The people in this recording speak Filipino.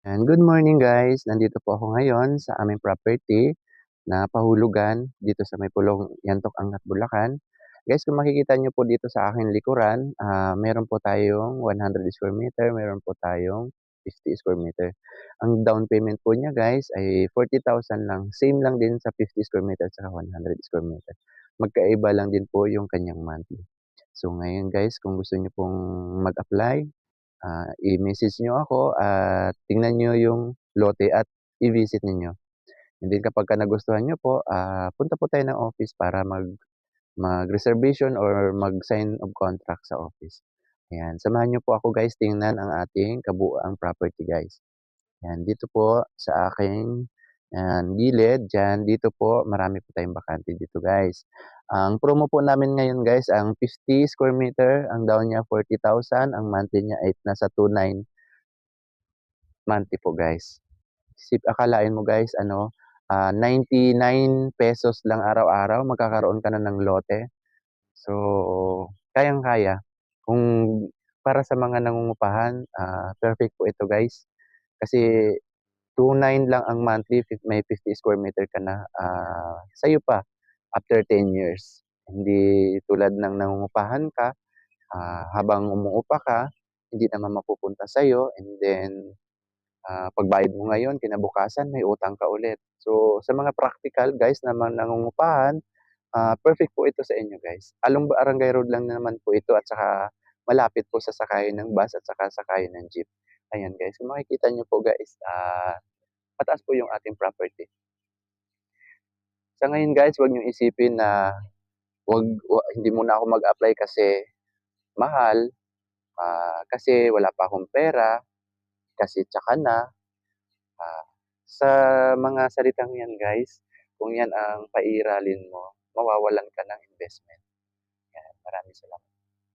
And good morning guys, nandito po ako ngayon sa aming property na pahulugan dito sa may Pulong Yantok, Angat, Bulacan. Guys, kung makikita niyo po dito sa aking likuran, meron po tayong 100 square meter, meron po tayong 50 square meter. Ang down payment po niya guys ay 40,000 lang. Same lang din sa 50 square meter at saka 100 square meter. Magkaiba lang din po yung kanyang monthly. So ngayon guys, kung gusto niyo pong mag-apply, i-message niyo ako at tingnan niyo yung lote at i-visit ninyo. And then kapagka nagustuhan niyo po, punta po tayo ng office para mag-reservation or mag-sign of contract sa office. Ayan, samahan niyo po ako guys tingnan ang ating kabuuang property guys. Ayan, dito po sa aking gilid, diyan, dito po marami po tayong bakante dito guys. Ang promo po namin ngayon guys, ang 50 square meter, ang down niya 40,000, ang monthly niya ay nasa 29 monthly po guys. Akalain mo guys ano, 99 pesos lang araw-araw magkakaroon ka na ng lote. So, kayang-kaya. Kung para sa mga nangungupahan, perfect po ito guys. Kasi 29 lang ang monthly, may 50 square meter ka na, sa'yo pa after 10 years. Hindi tulad ng nangungupahan ka, habang umuupa ka, hindi naman mapupunta sa'yo and then pagbayad mo ngayon kinabukasan may utang ka ulit. So, sa mga practical guys na nangungupahan, perfect po ito sa inyo guys. Along Barangay Road lang naman po ito at saka malapit po sa sakayan ng bus at saka sakayan ng jeep. Ayan guys, kung makikita niyo po guys, mataas po yung ating property. Sa ngayon guys, huwag niyong isipin na hindi muna ako mag-apply kasi mahal, kasi wala pa akong pera, kasi tsaka na. Ah, sa mga salitang 'yan guys, kung 'yan ang pairalin mo, mawawalan ka ng investment. 'Yan, maraming salamat.